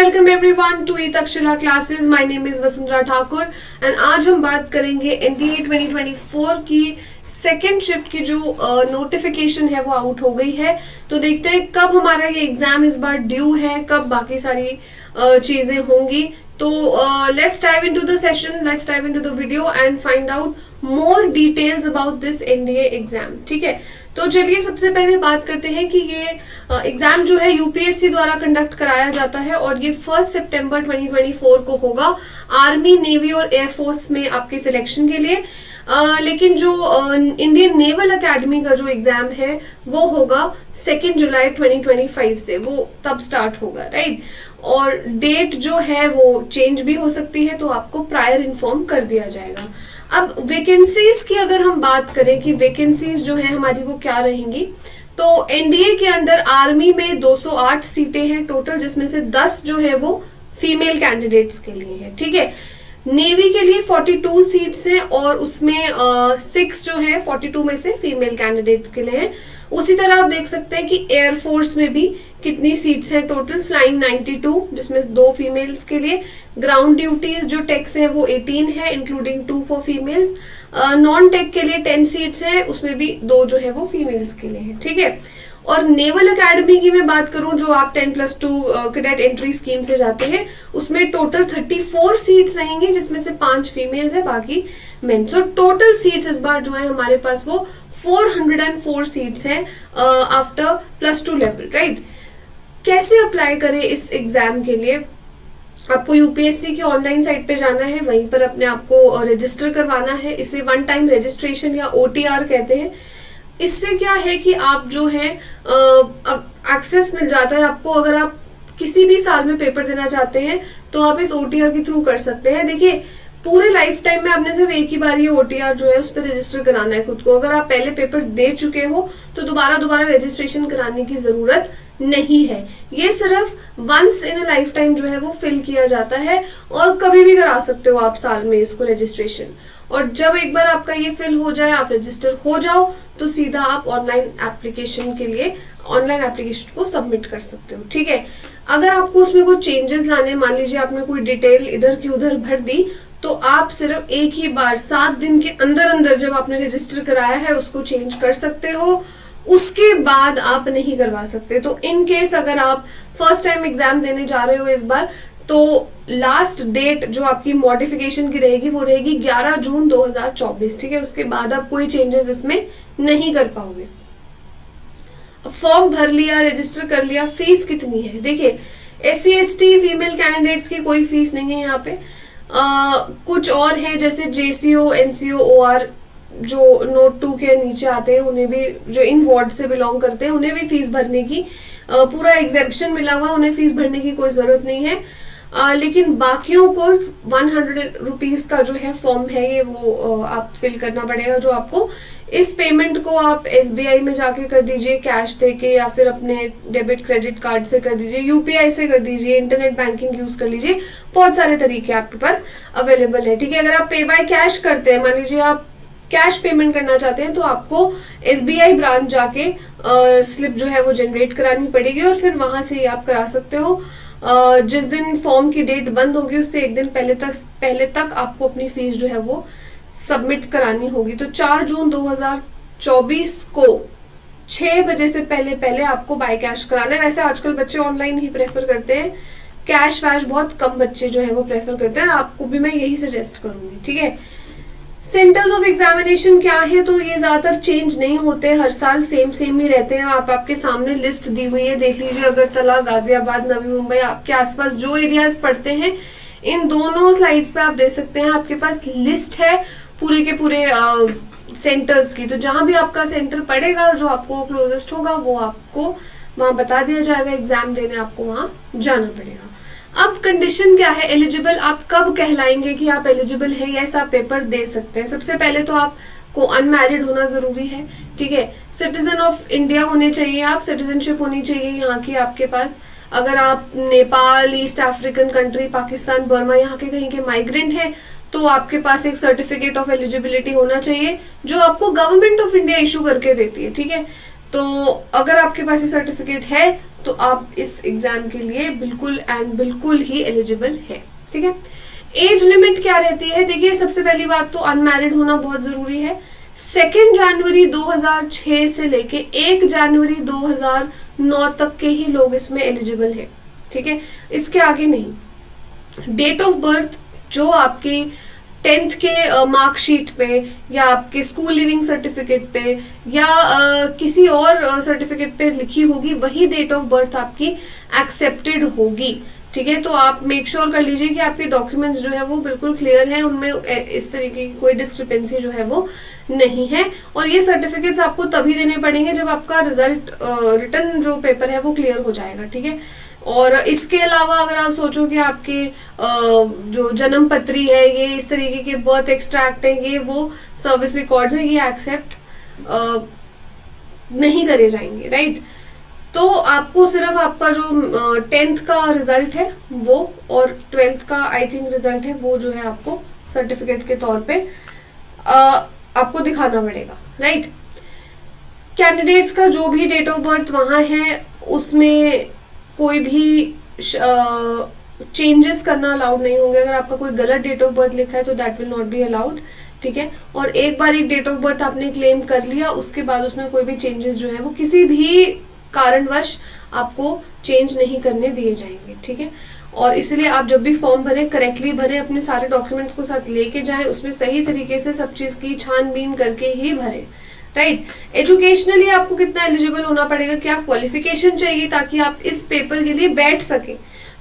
Welcome everyone to E Takshashila classes. My name is Vasundhara Thakur and आज हम बात करेंगे एनडीए 2024 की सेकेंड शिफ्ट की जो नोटिफिकेशन है वो आउट हो गई है। तो देखते हैं कब हमारा ये एग्जाम इस बार ड्यू है, कब बाकी सारी चीजें होंगी। तो let's dive into the session, let's dive into the video and find out more details about this NDA exam. ठीक है, तो चलिए सबसे पहले बात करते हैं कि ये एग्जाम जो है यूपीएससी द्वारा कंडक्ट कराया जाता है और ये 1 सितंबर 2024 को होगा आर्मी, नेवी और एयरफोर्स में आपके सिलेक्शन के लिए। लेकिन जो इंडियन नेवल एकेडमी का जो एग्जाम है वो होगा 2 जुलाई 2025 से, वो तब स्टार्ट होगा, राइट। और डेट जो है वो चेंज भी हो सकती है, तो आपको प्रायर इन्फॉर्म कर दिया जाएगा। अब वैकेंसीज की अगर हम बात करें कि वैकेंसीज जो है हमारी वो क्या रहेंगी, तो एनडीए के अंडर आर्मी में 208 सीटें हैं टोटल, जिसमें से 10 जो है वो फीमेल कैंडिडेट्स के लिए है। ठीक है, नेवी के लिए 42 सीट्स हैं और उसमें 6 जो है 42 में से फीमेल कैंडिडेट्स के लिए है। उसी तरह आप देख सकते हैं कि एयरफोर्स में भी कितनी सीट्स हैं टोटल, फ्लाइंग 92 जिसमें 2 फीमेल्स के लिए, ग्राउंड ड्यूटीज जो टेक्स है वो 18 है including 2 for females, non tech के लिए 10 सीट्स है, उसमें भी 2 जो है वो फीमेल्स के लिए है। ठीक है, और नेवल एकेडमी की मैं बात करूं जो आप 10+2 कैडेट एंट्री स्कीम से जाते हैं, उसमें टोटल 34 सीट्स रहेंगी जिसमें से 5 फीमेल्स है, बाकी मेन। सो टोटल सीट्स इस बार जो है हमारे पास वो 404 सीट्स है आफ्टर +2 लेवल, राइट। कैसे अप्लाई करें इस एग्जाम के लिए? आपको यूपीएससी की ऑनलाइन साइट पे जाना है, वहीं पर अपने आप को रजिस्टर करवाना है। इसे वन टाइम रजिस्ट्रेशन या ओटीआर कहते हैं। इससे क्या है कि आप जो है एक्सेस मिल जाता है आपको। अगर आप किसी भी साल में पेपर देना चाहते हैं तो आप इस ओटीआर के थ्रू कर सकते हैं। देखिए, पूरे लाइफ टाइम में आपने सिर्फ एक ही बार ये ओटीआर जो है उस पर रजिस्टर कराना है खुद को। अगर आप पहले पेपर दे चुके हो तो दोबारा रजिस्ट्रेशन कराने की जरूरत नहीं है। ये सिर्फ once in a lifetime जो है वो फिल किया जाता है और कभी भी करा सकते हो आप साल में इसको रजिस्ट्रेशन। और जब एक बार आपका ये फिल हो जाए, आप रजिस्टर हो जाओ, तो सीधा आप ऑनलाइन एप्लीकेशन के लिए ऑनलाइन एप्लीकेशन को सबमिट कर सकते हो। ठीक है, अगर आपको उसमें कोई चेंजेस लाने, मान लीजिए आपने कोई डिटेल इधर की उधर भर दी, तो आप सिर्फ एक ही बार 7 दिन के अंदर अंदर जब आपने रजिस्टर कराया है उसको चेंज कर सकते हो, उसके बाद आप नहीं करवा सकते। तो इन केस अगर आप फर्स्ट टाइम एग्जाम देने जा रहे हो इस बार, तो लास्ट डेट जो आपकी मॉडिफिकेशन की रहेगी वो रहेगी 11 जून 2024। ठीक है, उसके बाद आप कोई चेंजेस इसमें नहीं कर पाओगे। फॉर्म भर लिया, रजिस्टर कर लिया, फीस कितनी है? देखिए, SC ST फीमेल कैंडिडेट्स की कोई फीस नहीं है यहाँ पे। कुछ और है जैसे JCO, NCO, OR जो नोट 2 के नीचे आते हैं, उन्हें भी, जो इन वार्ड से बिलोंग करते हैं, उन्हें भी फीस भरने की पूरा एग्जेम्पशन मिला हुआ, उन्हें फीस भरने की कोई जरूरत नहीं है। लेकिन बाकियों को 100 रुपीज का जो है फॉर्म है ये वो आप फिल करना पड़ेगा, जो आपको इस पेमेंट को आप SBI में जाके कर दीजिए कैश देके, या फिर अपने डेबिट क्रेडिट कार्ड से कर दीजिए, UPI से कर दीजिए, इंटरनेट बैंकिंग यूज कर लीजिए। बहुत सारे तरीके आपके पास अवेलेबल है। ठीक है, अगर आप पे बाय कैश करते हैं, मान लीजिए आप कैश पेमेंट करना चाहते हैं, तो आपको SBI ब्रांच जाके स्लिप जो है वो जनरेट करानी पड़ेगी और फिर वहां से ही आप करा सकते हो। जिस दिन फॉर्म की डेट बंद होगी उससे एक दिन पहले तक आपको अपनी फीस जो है वो सबमिट करानी होगी। तो 4 जून 2024 को 6 बजे से पहले आपको बाय कैश कराना है। वैसे आजकल बच्चे ऑनलाइन ही प्रेफर करते हैं, कैश वैश बहुत कम बच्चे जो है वो प्रेफर करते हैं, आपको भी मैं यही सजेस्ट करूंगी। ठीक है, सेंटर्स ऑफ एग्जामिनेशन क्या है, तो ये ज्यादातर चेंज नहीं होते, हर साल सेम ही रहते हैं। आपके सामने लिस्ट दी हुई है, देख लीजिए। अगरतला, गाजियाबाद, नवी मुंबई, आपके आसपास जो एरियाज पड़ते हैं, इन दोनों स्लाइड्स पे आप देख सकते हैं, आपके पास लिस्ट है पूरे के पूरे सेंटर्स की। तो जहां भी आपका सेंटर पड़ेगा, जो आपको क्लोजेस्ट होगा, वो आपको वहां बता दिया जाएगा। एग्जाम देने आपको वहां जाना पड़ेगा। अब कंडीशन क्या है, एलिजिबल आप कब कहलाएंगे कि आप एलिजिबल हैं, ऐसा पेपर दे सकते हैं? सबसे पहले तो आपको अनमैरिड होना जरूरी है। ठीक है, सिटीजन ऑफ इंडिया होने चाहिए आप, सिटीजनशिप होनी चाहिए यहाँ की आपके पास। अगर आप Nepal, east African country, Pakistan, Burma, यहाँ के कहीं के माइग्रेंट हैं, तो आपके पास एक सर्टिफिकेट ऑफ एलिजिबिलिटी होना चाहिए जो आपको गवर्नमेंट ऑफ इंडिया इशू करके देती है। ठीक है, तो अगर आपके पास ये सर्टिफिकेट है तो आप इस एग्जाम के लिए बिल्कुल एंड बिल्कुल ही एलिजिबल है। ठीक है, एज लिमिट क्या रहती है? देखिए, सबसे पहली बात तो अनमैरिड होना बहुत जरूरी है। 2 जनवरी 2006 से लेके 1 जनवरी 2009 तक के ही लोग इसमें एलिजिबल हैं। ठीक है, इसके आगे नहीं। डेट ऑफ बर्थ जो आपकी 10th के मार्कशीट पे या आपके स्कूल लिविंग सर्टिफिकेट पे या किसी और सर्टिफिकेट पे लिखी होगी, वही डेट ऑफ बर्थ आपकी एक्सेप्टेड होगी। ठीक है, तो आप मेक श्योर कर लीजिए कि आपके डॉक्यूमेंट्स जो है वो बिल्कुल क्लियर है, उनमें इस तरीके की कोई डिस्क्रिपेंसी जो है वो नहीं है। और ये सर्टिफिकेट्स आपको तभी देने पड़ेंगे जब आपका रिजल्ट रिटर्न जो पेपर है वो क्लियर हो जाएगा। ठीक है, और इसके अलावा अगर आप सोचो कि आपके जो जन्म पत्री है, ये इस तरीके के बर्थ एक्सट्रैक्ट है, ये वो सर्विस रिकॉर्ड्स है, ये एक्सेप्ट नहीं करे जाएंगे। राइट, तो आपको सिर्फ आपका जो 10th का रिजल्ट है वो और 12th का आई थिंक रिजल्ट है वो जो है आपको सर्टिफिकेट के तौर पे आपको दिखाना पड़ेगा। राइट, कैंडिडेट्स का जो भी डेट ऑफ बर्थ वहां है उसमें कोई भी चेंजेस करना अलाउड नहीं होंगे। अगर आपका कोई गलत डेट ऑफ बर्थ लिखा है तो that will not be allowed. ठीक है, और एक बार एक डेट ऑफ बर्थ आपने क्लेम कर लिया, उसके बाद उसमें कोई भी चेंजेस जो है वो किसी भी कारणवश आपको चेंज नहीं करने दिए जाएंगे। ठीक है, और इसलिए आप जब भी फॉर्म भरें करेक्टली भरें, अपने सारे डॉक्यूमेंट्स को साथ लेके जाएं, उसमें सही तरीके से सब चीज की छानबीन करके ही भरें। राइट, एजुकेशनली आपको कितना एलिजिबल होना पड़ेगा, क्या क्वालिफिकेशन चाहिए ताकि आप इस पेपर के लिए बैठ सके?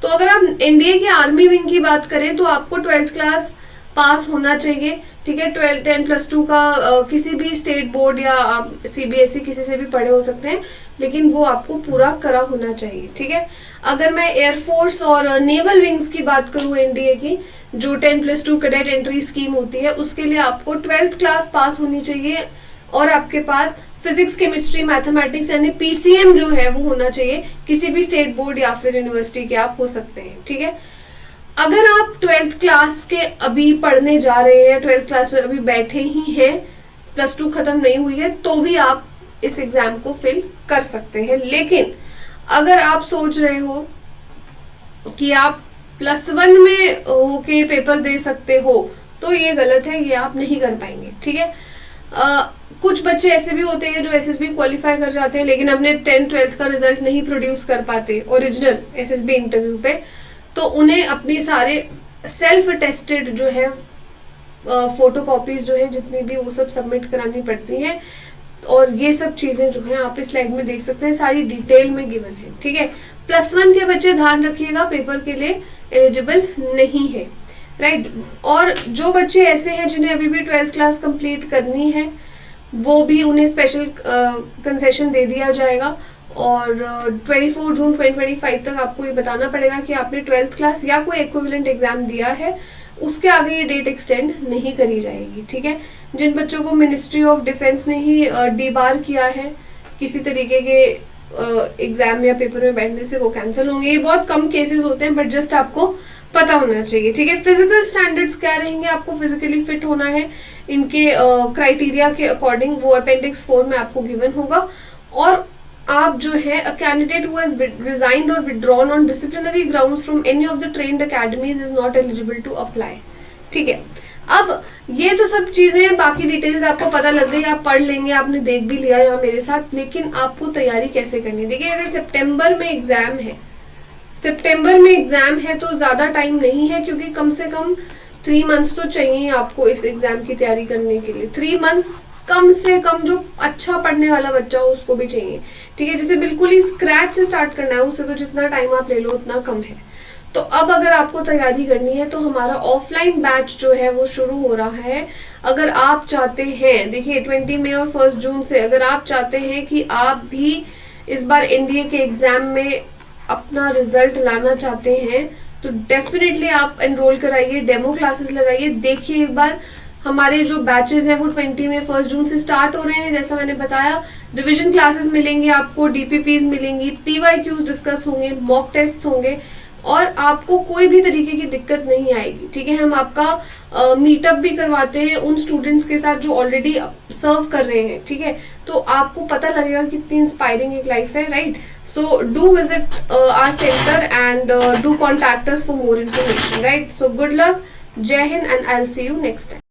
तो अगर आप एनडीए के आर्मी विंग की बात करें तो आपको 12th क्लास पास होना चाहिए। ठीक है, 10+2 का किसी भी स्टेट बोर्ड या आप सीबीएसई किसी से भी पढ़े हो सकते हैं, लेकिन वो आपको पूरा करा होना चाहिए। ठीक है, अगर मैं एयरफोर्स और नेवल विंग्स की बात करूं एनडीए की, जो 10+2 कैडेट एंट्री स्कीम होती है, उसके लिए आपको 12th क्लास पास होनी चाहिए और आपके पास फिजिक्स, केमिस्ट्री, मैथमेटिक्स यानी पीसीएम जो है वो होना चाहिए। किसी भी स्टेट बोर्ड या फिर यूनिवर्सिटी के आप हो सकते हैं। ठीक है, अगर आप 12th क्लास के अभी पढ़ने जा रहे हैं, 12th क्लास में अभी बैठे ही हैं, +2 खत्म नहीं हुई है, तो भी आप इस एग्जाम को फिल कर सकते हैं। लेकिन अगर आप सोच रहे हो कि आप +1 में होके पेपर दे सकते हो, तो ये गलत है, ये आप नहीं कर पाएंगे। ठीक है, कुछ बच्चे ऐसे भी होते हैं जो एसएसबी क्वालिफाई कर जाते हैं लेकिन अपने 10th 12th का रिजल्ट नहीं प्रोड्यूस कर पाते ओरिजिनल एसएसबी इंटरव्यू पे, तो उन्हें अपनी सारे सेल्फ टेस्टेड जो है फोटो कॉपीज जो है जितनी भी वो सब सबमिट करानी पड़ती हैं। और ये सब चीजें जो है आप इस स्लाइड में देख सकते हैं, सारी डिटेल में गिवन है। ठीक है, +1 के बच्चे ध्यान रखिएगा पेपर के लिए एलिजिबल नहीं है। राइट, और जो बच्चे ऐसे हैं जिन्हें अभी भी 12th क्लास कंप्लीट करनी है, वो भी उन्हें स्पेशल कंसेशन दे दिया जाएगा और 24 जून 2025 तक आपको ये बताना पड़ेगा कि आपने 12th क्लास या कोई इक्विवेलेंट एग्जाम दिया है। उसके आगे ये डेट एक्सटेंड नहीं करी जाएगी। ठीक है, जिन बच्चों को मिनिस्ट्री ऑफ डिफेंस ने ही डीबार किया है किसी तरीके के एग्जाम या पेपर में बैठने से, वो कैंसिल होंगे। ये बहुत कम केसेस होते हैं, बट जस्ट आपको पता होना चाहिए। ठीक है, फिजिकल स्टैंडर्ड्स क्या रहेंगे, आपको फिजिकली फिट होना है, इनके क्राइटेरिया के अकॉर्डिंग वो अपेंडिक्स 4 में आपको गिवन होगा। और आप जो है a candidate who has resigned और withdrawn on disciplinary grounds from any of the trained academies is not eligible to apply. ठीक है, अब ये तो सब चीजें, बाकी डिटेल्स आपको पता लग गई, आप पढ़ लेंगे, आपने देख भी लिया यहाँ मेरे साथ। लेकिन आपको तैयारी कैसे करनी है? देखिए, अगर सितंबर में एग्जाम है तो ज्यादा टाइम नहीं है, क्योंकि कम से कम 3 मंथ्स तो चाहिए आपको इस एग्जाम की तैयारी करने के लिए। 3 मंथ्स कम से कम जो अच्छा पढ़ने वाला बच्चा हो उसको भी चाहिए। ठीक है, जैसे बिल्कुल ही स्क्रैच से स्टार्ट करना है, उससे तो जितना टाइम आप ले लो उतना कम है। तो अब अगर आपको तैयारी करनी है तो हमारा ऑफलाइन बैच जो है वो शुरू हो रहा है। अगर आप चाहते हैं, देखिए 20 मई और 1 जून से, अगर आप चाहते हैं कि आप भी इस बार एनडीए के एग्जाम में अपना रिजल्ट लाना चाहते हैं, तो डेफिनेटली आप एनरोल कराइए, डेमो क्लासेस लगाइए। देखिए एक बार हमारे जो बैचेस हैं वो 20 में 1 जून से स्टार्ट हो रहे हैं। जैसा मैंने बताया, रिविजन क्लासेस मिलेंगी आपको, डीपीपीज मिलेंगी, पीवाईक्यूज डिस्कस होंगे, मॉक टेस्ट होंगे और आपको कोई भी तरीके की दिक्कत नहीं आएगी, ठीक है। हम आपका मीटअप भी करवाते हैं उन स्टूडेंट्स के साथ जो ऑलरेडी सर्व कर रहे हैं, ठीक है। तो आपको पता लगेगा कितनी इंस्पायरिंग एक लाइफ है, right. So do visit our centre and do contact us for more information, right. So good luck, जय हिंद, and I will see you next time.